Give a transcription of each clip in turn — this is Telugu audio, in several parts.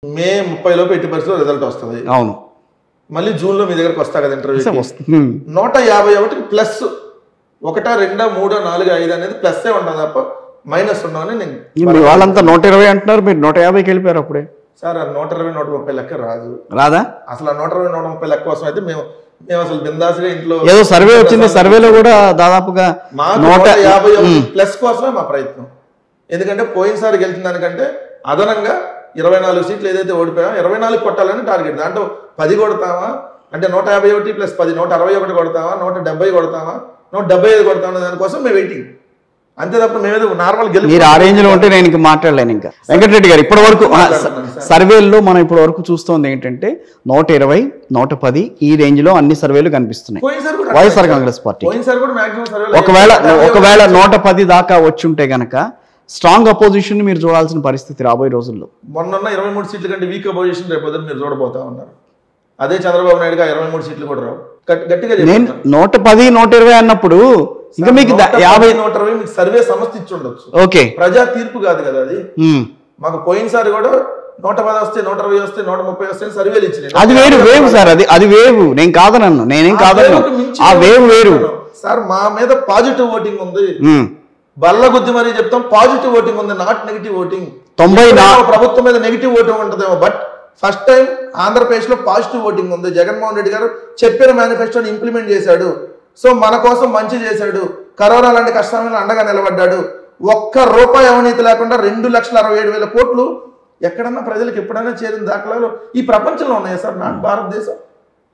మే 30 లోపు 80% రిజల్ట్ వస్తుంది. అవును. మళ్ళీ జూన్లో మీ దగ్గరకు వస్తా కదా ఇంటర్వ్యూ. 151 ప్లస్ 1, 2, 3, 4, 5 అనేది ప్లస్సే ఉంటుంది తప్ప మైనస్ ఉండవని నేను. వాళ్ళంతా 120 అంటున్నారు, మీరు 150కి వెళ్ళిపోయారు అప్పుడే. సార్ 120, 130 లెక్క రాదా? అసలు 120, 130 లెక్క కోసం అయితే మేము అసలు బిందాసుగా ఇంట్లో ఏదో సర్వే వచ్చింది, సర్వేలో కూడా దాదాపుగా 151 ప్లస్ కోసమే మా ప్రయత్నం. ఎందుకంటే పోయినసారి గెలిచిన దానికంటే అదనంగా 24 సీట్లు ఏదైతే ఓడిపోయామో 24 కొట్టాలని టార్గెట్. దాంట్లో 10 కొడతామా అంటే 151 ప్లస్ 10 161 కొడతామా, 170 కొడతామా, 175 కొడతామా, దానికోసం మేము వెయిటింగ్ అంతే తప్ప మేమేదో నార్మల్ గెలిచి. మీరు ఆ రేంజ్ లో ఉంటే నేను ఇంకా మాట్లాడలేను. ఇంకా వెంకటరెడ్డి గారు ఇప్పటి వరకు సర్వేల్లో మనం ఇప్పటి వరకు చూస్తోంది ఏంటంటే 120, 110 ఈ రేంజ్ లో అన్ని సర్వేలు కనిపిస్తున్నాయి వైఎస్ఆర్ కాంగ్రెస్ పార్టీ. ఒకవేళ 110 దాకా వచ్చి ఉంటే గనక స్ట్రాంగ్ అపోజిషన్ మీరు చూడాల్సిన పరిస్థితి రాబోయే రోజుల్లో. మొన్న 23 సీట్ల కంటే వీక్ అపోజిషన్ రేపు మీరు చూడబోతా ఉన్నారు. అదే చంద్రబాబు నాయుడుగా 23 సీట్లు కూడా రావు. గట్టిగా నేను 110, 120 అన్నప్పుడు ఇంకా మీకు 50, 120 మీకు సర్వే సమస్య ఇచ్చి ఉండొచ్చు. ఓకే, ప్రజా తీర్పు కాదు కదా అది. మాకు పోయినసారి కూడా 110 వస్తే, 120 వస్తే, 130 వస్తే సర్వేలు ఇచ్చినాయి. అది వేవ్ సార్, అది వేవ్. నేను కాదనన్ను, నేనేం కాదన్ను. ఆ వేవ్ వేరు సార్. మా మీద పాజిటివ్ ఓటింగ్ ఉంది, బల్ల గుద్ది మరీ చెప్తాం. పాజిటివ్ ఓటింగ్ ఉంది, నాట్ నెగిటివ్ ఓటింగ్. 94 ప్రభుత్వం మీద నెగిటివ్ ఓటింగ్ ఉంటుందేమో, బట్ ఫస్ట్ టైం ఆంధ్రప్రదేశ్ లో పాజిటివ్ ఓటింగ్ ఉంది. జగన్మోహన్ రెడ్డి గారు చెప్పిన మేనిఫెస్టోని ఇంప్లిమెంట్ చేశాడు. సో మన కోసం మంచి చేశాడు. కరోనా లాంటి కష్టాలను అండగా నిలబడ్డాడు. ₹1 అవినీతి లేకుండా 2,67,000 కోట్లు ఎక్కడన్నా ప్రజలకు ఎప్పుడైనా చేరిన దాఖలాలు ఈ ప్రపంచంలో ఉన్నాయి సార్. నాట్ భారతదేశం.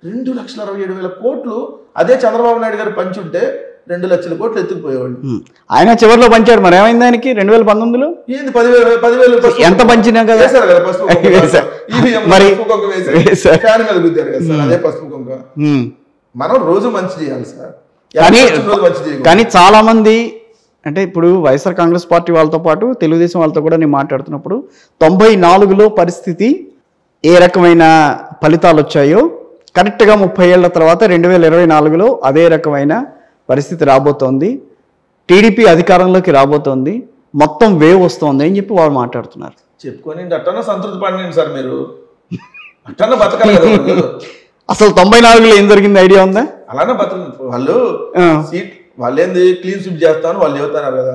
2,67,000 కోట్లు అదే చంద్రబాబు నాయుడు గారు పంచుంటే 2 లక్షల కోట్లు ఎత్తుకుపోయేవాళ్ళు. ఆయన చివరిలో పంచాడు. మరి ఏమైంది ఆయనకి 2019లో? ఏంది 10,000 ఎంత పంచినా కదా పసుపు ఫ్యాన్ మీద గుద్దారు కదా సార్. అదే పసుపు కుంకుమ. మనం రోజు మంచి చేయాలి సార్. కానీ చాలా మంది అంటే ఇప్పుడు వైఎస్ఆర్ కాంగ్రెస్ పార్టీ వాళ్ళతో పాటు తెలుగుదేశం వాళ్ళతో కూడా నేను మాట్లాడుతున్నప్పుడు 94లో పరిస్థితి ఏ రకమైన ఫలితాలు వచ్చాయో కరెక్ట్గా 30 ఏళ్ల తర్వాత 2024లో అదే రకమైన పరిస్థితి రాబోతోంది. టీడీపీ అధికారంలోకి రాబోతోంది, మొత్తం వేవ్ వస్తోంది అని చెప్పి వాళ్ళు మాట్లాడుతున్నారు. చెప్పుకొని అట్టన్నా సంతృప్తి పడినండి సార్. మీరు అట్టన్నా బతకాలి కదా. అసలు 94లో ఏం జరిగింది ఐడియా ఉందా? అలానే బతక వాళ్ళు సీట్ వాళ్ళేంది క్లీన్ స్వీప్ చేస్తామని వాళ్ళు చెబుతున్నారు కదా.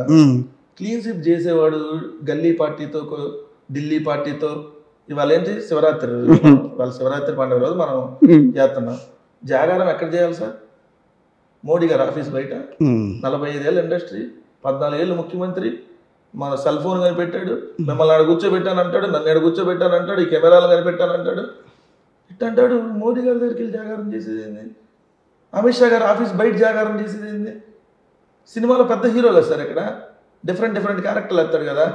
క్లీన్ స్వీప్ చేసేవాడు గల్లీ పార్టీతో, ఢిల్లీ పార్టీతో. ఇవాళ ఏంటి శివరాత్రి, వాళ్ళ శివరాత్రి పండుగ రోజు మనం చేస్తున్నాం. జాగారం ఎక్కడ చేయాలి సార్? మోడీ గారు ఆఫీస్ బయట. 45 ఏళ్ళ ఇండస్ట్రీ, 14 ఏళ్ళు ముఖ్యమంత్రి. మన సెల్ ఫోన్ కనిపెట్టాడు. మిమ్మల్ని ఆడ కూర్చోబెట్టాను అంటాడు, నన్ను ఆడ కూర్చోబెట్టాను అంటాడు, ఈ కెమెరాలు కనిపెట్టాను అంటాడు. ఇట్టంటాడు. మోడీ గారి దగ్గరికి వెళ్ళి జాగారం చేసేది ఏంది? అమిత్ షా గారు ఆఫీస్ బయట జాగారం చేసేది ఏంది? సినిమాలో పెద్ద హీరో కదా సార్. ఇక్కడ డిఫరెంట్ క్యారెక్టర్లు ఎత్తాడు కదా.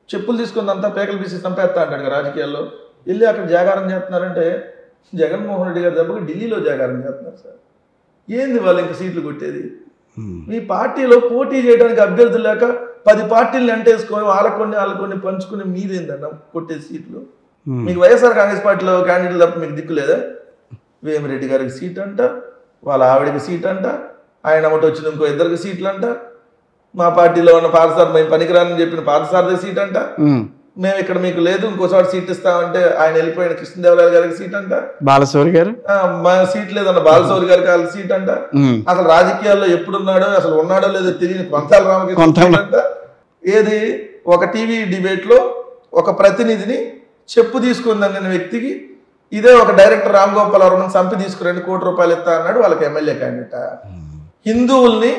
చెప్పులు తీసుకుందంతా పేకలు పీసి చంపేస్తా అంటాడు కదా రాజకీయాల్లో. వెళ్ళి అక్కడ జాగారం చేస్తున్నారంటే జగన్మోహన్ రెడ్డి గారి దెబ్బకి ఢిల్లీలో జాగారం చేస్తున్నారు సార్. ఏంది వాళ్ళు ఇంకా సీట్లు కొట్టేది? మీ పార్టీలో పోటీ చేయడానికి అభ్యర్థులు లేక 10 పార్టీలను ఎంటేసుకొని వాళ్ళకొన్ని పంచుకుని మీరేందన్న కొట్టే సీట్లు? మీకు వైఎస్ఆర్ కాంగ్రెస్ పార్టీలో క్యాండిడేట్ తప్ప మీకు దిక్కు లేదా? వేమిరెడ్డి గారికి సీట్ అంట, వాళ్ళ ఆవిడకి సీట్ అంట, ఆయన ఒకటి వచ్చిన ఇంకో 2 సీట్లు అంట. మా పార్టీలో ఉన్న పాదసారి మేము పనికిరాని చెప్పిన పాదసారథి సీట్ అంట. మేము ఇక్కడ మీకు లేదు ఇంకోసారి సీట్ ఇస్తామంటే ఆయన వెళ్ళిపోయిన కృష్ణదేవరాయలు గారికి సీట్ అంట. బాలశౌరి గారు మా సీట్ లేదన్న బాలశౌరి గారికి వాళ్ళ సీట్ అంట. అసలు రాజకీయాల్లో ఎప్పుడున్నాడో అసలు ఉన్నాడో లేదో తెలియని కొంతాల రామకృష్ణ అంట. ఏది ఒక టీవీ డిబేట్ లో ఒక ప్రతినిధిని చెప్పు తీసుకుందన్న వ్యక్తికి ఇదే ఒక డైరెక్టర్ రామ్ గోపాల్ వర్మని చంపి తీసుకురండి ₹1 కోటి ఇస్తా అన్నాడు. వాళ్ళకి ఎమ్మెల్యే క్యాండిడేట్. హిందువుల్ని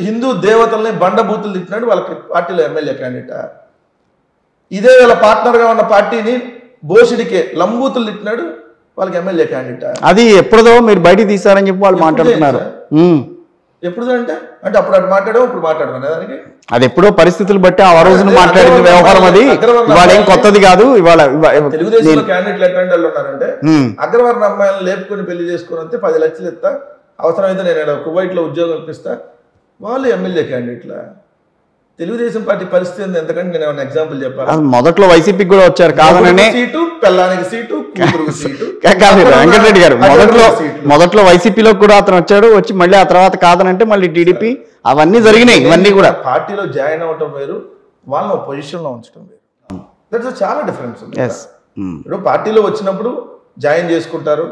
హిందూ దేవతల్ని బండబూతులు తిట్టినాడు. వాళ్ళకి పార్టీలో ఎమ్మెల్యే క్యాండిడేట్. ఇదే వాళ్ళ పార్ట్నర్గా ఉన్న పార్టీని బోసిడికే లంబూతులు తిట్టినాడు. వాళ్ళకి ఎమ్మెల్యే క్యాండిడేట్. అది ఎప్పుడుదో మీరు బయటికి తీసారని చెప్పి వాళ్ళు మాట్లాడుతున్నారు. ఎప్పుడుదో అంటే అప్పుడు అటు మాట్లాడాము, ఇప్పుడు మాట్లాడమని దానికి అది ఎప్పుడో పరిస్థితులు బట్టి ఆ రోజున మాట్లాడిన వ్యవహారం. అది ఇవాళ ఏం కొత్తది కాదు. ఇవాళ తెలుగుదేశంలో క్యాండిడేట్లు ఎట్లాంటి వాళ్ళు ఉన్నారంటే అగ్రవర్ణ అమ్మాయిలను లేపుకొని పెళ్లి చేసుకుని వస్తే 10 లక్షలు ఇస్తా, అవసరమైతే నేను కువైట్ లో ఉద్యోగం ఇప్పిస్తా. వాళ్ళు ఎమ్మెల్యే క్యాండిడేట్ల. తెలుగుదేశం పార్టీ పరిస్థితి ఉంది. ఎందుకంటే నేను ఏమైనా ఎగ్జాంపుల్ చెప్పాను. మొదట్లో వైసీపీకి కూడా వచ్చారు కాదనే సీటు, పెళ్ళానికి సీటు, కూతురుకు సీటు. వెంకటరెడ్డి గారు మొదట్లో వైసీపీలో కూడా అతను వచ్చి మళ్ళీ ఆ తర్వాత కాదనంటే మళ్ళీ టీడీపీ అవన్నీ జరిగినాయి. ఇవన్నీ కూడా పార్టీలో జాయిన్ అవటం వేరు, వాళ్ళని పొజిషన్ లో ఉంచడం వేరు. దట్స్ చాలా డిఫరెన్స్ ఉంది. ఎస్ ఇప్పుడు పార్టీలో వచ్చినప్పుడు జాయిన్ చేసుకుంటారు,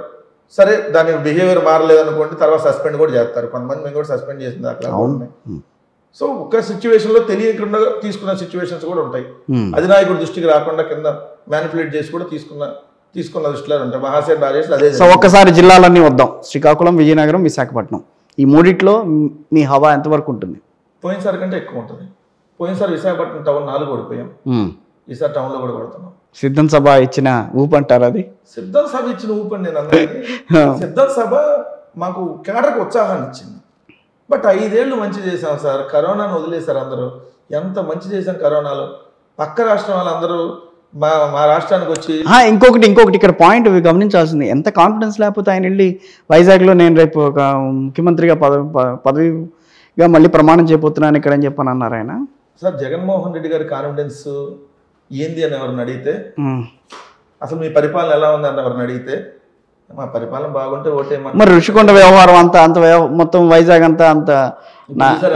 సరే దాని బిహేవియర్ మారలేదు అనుకోండి, తర్వాత సస్పెండ్ కూడా చేస్తారు. కొంతమంది మేము కూడా సస్పెండ్ చేసింది అట్లా ఉన్నాయి. సో ఒక్క సిచ్యువేషన్ లో తెలియకుండా తీసుకున్న సిచ్యువేషన్స్ కూడా ఉంటాయి. అధినాయకుడి దృష్టికి రాకుండా కింద మ్యానిపులేట్ చేసి కూడా తీసుకున్న దృష్టిలో ఉంటాయి. మహాసేన్ రాజేష్ అదే. సో ఒక్కసారి జిల్లాలన్నీ వద్దాం. శ్రీకాకుళం, విజయనగరం, విశాఖపట్నం, ఈ మూడిట్లో మీ హవా ఎంతవరకు ఉంటుంది? పోయినసారి కంటే ఎక్కువ ఉంటుంది. పోయినసారి విశాఖపట్నం టౌన్ 4 ఓడిపోయాం, ఈసారి టౌన్ లో కూడా కొడుతున్నాం. సిద్ధం సభ ఇచ్చిన ఊపు అంటారు అది? సిద్ధం సభ ఇచ్చిన ఊపు అండి నేను అందరికీ. సిద్ధం సభ మాకు కేడర్కి ఉత్సాహాన్ని ఇచ్చింది. బట్ 5 ఏళ్ళు మంచి చేశాం సార్, కరోనాను వదిలేశారు అందరూ. ఎంత మంచి చేశాం కరోనాలో. పక్క రాష్ట్రం వాళ్ళందరూ మా రాష్ట్రానికి వచ్చి ఇంకొకటి ఇక్కడ పాయింట్ గమనించాల్సింది, ఎంత కాన్ఫిడెన్స్ లేకపోతే ఆయన వెళ్ళి వైజాగ్లో నేను రేపు ఒక ముఖ్యమంత్రిగా పదవిగా మళ్ళీ ప్రమాణం చేయబోతున్నాను ఇక్కడ అని చెప్పని అన్నారు ఆయన. సార్ జగన్మోహన్ రెడ్డి గారి కాన్ఫిడెన్స్ ఏంది అని ఎవరిని అడిగితే, అసలు మీ పరిపాలన ఎలా ఉంది అని ఎవరిని అడిగితే, మా పరిపాలన బాగుంటే ఓటేయమని. మరి ఋషికొండ వ్యవహారం అంతా మొత్తం వైజాగ్ అంతా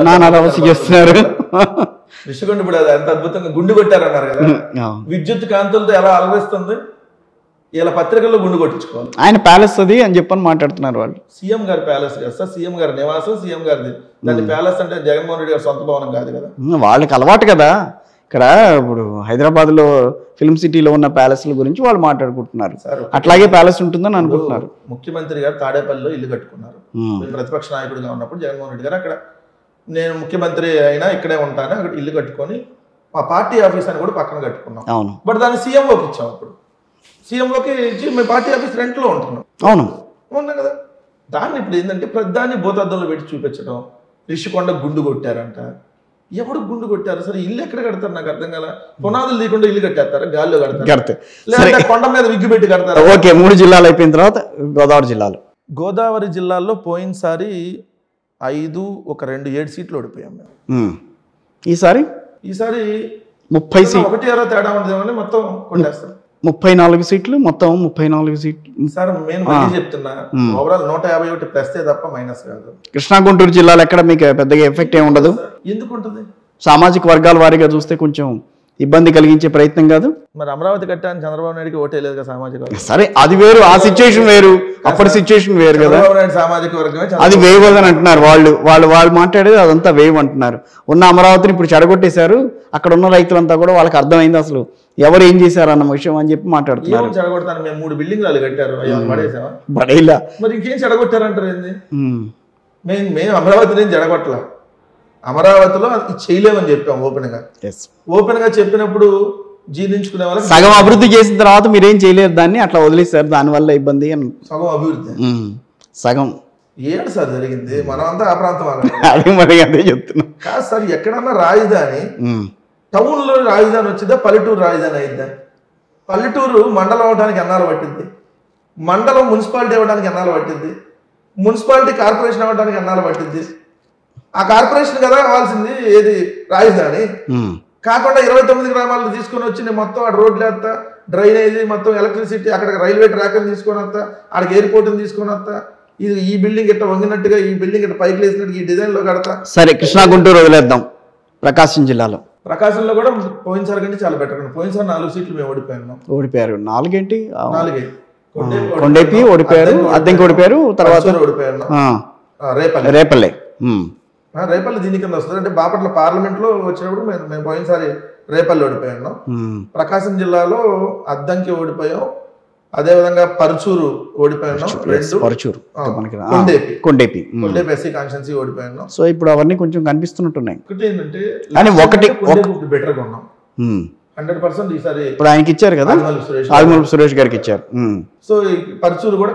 నానారవసి చేస్తున్నారు. ఋషికొండ ఇప్పుడు అది ఎంత అద్భుతంగా గుండు కొట్టారన్నారు కదా, విద్యుత్ కాంతులతో ఎలా అలరిస్తుంది. ఇలా పత్రికల్లో గుండు కొట్టించుకోవాలి. ఆయన ప్యాలెస్ అది అని చెప్పని మాట్లాడుతున్నారు వాళ్ళు. సీఎం గారి ప్యాలెస్ కదా సార్, సీఎం గారి నివాసం సీఎం గారిది. దాని ప్యాలెస్ అంటే జగన్మోహన్ రెడ్డి గారి సొంత భవనం కాదు కదా. వాళ్ళకి అలవాటు కదా. ఇక్కడ ఇప్పుడు హైదరాబాద్లో ఫిల్మ్ సిటీలో ఉన్న ప్యాలెస్ల గురించి వాళ్ళు మాట్లాడుకుంటున్నారు. అట్లాగే ప్యాలెస్ ఉంటుందని అనుకుంటున్నారు. ముఖ్యమంత్రి గారు తాడేపల్లిలో ఇల్లు కట్టుకున్నారు. ప్రతిపక్ష నాయకుడిగా ఉన్నప్పుడు జగన్మోహన్ రెడ్డి గారు అక్కడ నేను ముఖ్యమంత్రి అయినా ఇక్కడే ఉంటాను అక్కడ ఇల్లు కట్టుకొని మా పార్టీ ఆఫీస్ అని కూడా పక్కన కట్టుకున్నాం. అవును. బట్ దాన్ని సీఎంఓకి ఇచ్చాం. అప్పుడు సీఎంఓకి ఇచ్చి మేము పార్టీ ఆఫీస్ రెంట్లో ఉంటున్నాం. అవును ఉన్నాం కదా. దాన్ని ఇప్పుడు ఏంటంటే ప్రతిదాన్ని భూతార్థంలో పెట్టి చూపించడం. ఋషికొండ గుండు కొట్టారంట. ఎవడు గుండు కొట్టారు సరే, ఇల్లు ఎక్కడ కడతారు నాకు అర్థం కాల. పునాదులు లేకుండా ఇల్లు కట్టేస్తారు, గాల్లో కడతారు, లేదా కొండ మీద విగ్గు పెట్టి కడతారు. ఓకే, 3 జిల్లాలు అయిపోయిన తర్వాత గోదావరి జిల్లాలు. గోదావరి జిల్లాల్లో పోయినసారి 5 ఒక 2 సీట్లు ఓడిపోయాం మేము. ఈసారి 30 సీట్లు 1-0 తేడా ఉండేమని మొత్తం కొట్టేస్తారు. 34 సీట్లు మొత్తం 34 సీట్లు. సార్ నేను మళ్ళీ చెప్తున్నా, ఓవరాల్ 151 ప్లస్ తప్ప మైనస్ కాదు. కృష్ణా గుంటూరు జిల్లాలో ఎక్కడ మీకు పెద్దగా ఎఫెక్ట్ ఏమి ఉండదు. ఎందుకు ఉంటుంది? సామాజిక వర్గాల వారీగా చూస్తే కొంచెం ఇబ్బంది కలిగించే ప్రయత్నం కాదు. మరి అమరావతి కట్టాలని చంద్రబాబు నాయుడుకి ఓటేలేదు కదా సామాజిక వర్గం. సరే అది వేరు, ఆ సిచ్యువేషన్ వేరు, అప్పటి సిచ్యువేషన్ వేరు కదా. సామాజిక వర్గమే అది వేవ్ అని అంటున్నారు వాళ్ళు మాట్లాడేది అదంతా వేవ్ అంటున్నారు. ఉన్న అమరావతిని ఇప్పుడు చెడగొట్టేశారు. అక్కడ ఉన్న రైతులంతా కూడా వాళ్ళకి అర్థమైంది అసలు ఎవరు ఏం చేశారు అన్న విషయం అని చెప్పి మాట్లాడుతున్నారు. చెడగొడతాను మేము 3 బిల్డింగ్లు కట్టారు, పడేలా మరి ఇంకేం చెడగొట్టారంటారు ఏంది? మేము అమరావతిని చెడగొట్టలా, అమరావతిలో చేయలేమని చెప్పాం ఓపెన్ గా చెప్పినప్పుడు జీర్ణించుకునే వాళ్ళకి. సగం అభివృద్ధి చేసిన తర్వాత మీరేం చేయలేరు, దాన్ని అట్లా వదిలేశారు, దానివల్ల ఇబ్బంది అని. సగం అభివృద్ధి సగం ఏడు సార్ జరిగింది. మనం అంతా ఆ ప్రాంతం అదే మరి అదే చెప్తున్నాం. కాదు సార్, ఎక్కడన్నా రాజధాని టౌన్ లో రాజధాని వచ్చిందా, పల్లెటూరు రాజధాని అయిద్దా? పల్లెటూరు మండలం అవడానికి ఎన్నాళ్ళు పట్టింది, మండలం మున్సిపాలిటీ అవ్వడానికి ఎన్నాళ్ళు పట్టింది, మున్సిపాలిటీ కార్పొరేషన్ అవ్వడానికి ఎన్నాళ్ళు పట్టింది. ఆ కార్పొరేషన్ కదా కావాల్సింది ఏది రాజధాని కాకుండా 29 గ్రామాలు తీసుకొని వచ్చి మొత్తం ఆ రోడ్లు వేస్తా, డ్రైనేజీ మొత్తం, ఎలక్ట్రిసిటీ, అక్కడ రైల్వే ట్రాక్ తీసుకొని వస్తా, అక్కడికి ఎయిర్పోర్ట్ తీసుకొని వస్తా, ఇది ఈ బిల్డింగ్ ఇట్లా వంగినట్టుగా, ఈ బిల్డింగ్ ఇట్లా పైకి లేసినట్టుగా ఈ డిజైన్ లో కడతా. సరే, కృష్ణా గుంటూరు వదిలేద్దాం. ప్రకాశం జిల్లాలో ప్రకాశంలో కూడా పోయినసారి కంటే చాలా బెటర్. పోయినసారి 4 సీట్లు మేము ఓడిపోయారు. 4 ఏంటి? 4 కొండేపి ఓడిపోయారు, అద్దెంకి ఓడిపోయారు, తర్వాత ఓడిపోయాను రేపల్లె. రేపల్లి దీని కింద వస్తుంది. అంటే బాపట్ల పార్లమెంట్ లో వచ్చినప్పుడు మేము పోయినసారి రేపల్లి ఓడిపోయాను. ప్రకాశం జిల్లాలో అద్దంకి ఓడిపోయాం, అదే విధంగా పరుచూరు ఓడిపోయాను, కొండేపి ఎస్సీ కాన్స్టిట్యుయెన్సీ ఓడిపోయాను. సో ఇప్పుడు అవన్నీ కొంచెం కనిపిస్తున్నట్టున్నాయి. ఒకటి బెటర్ గా ఉన్నాం 100%. ఈసారి ఇప్పుడు ఆయనకి ఇచ్చారు కదా, ఆదిమూలపు సురేష్ గారికి ఇచ్చారు. సో పరుచూరు కూడా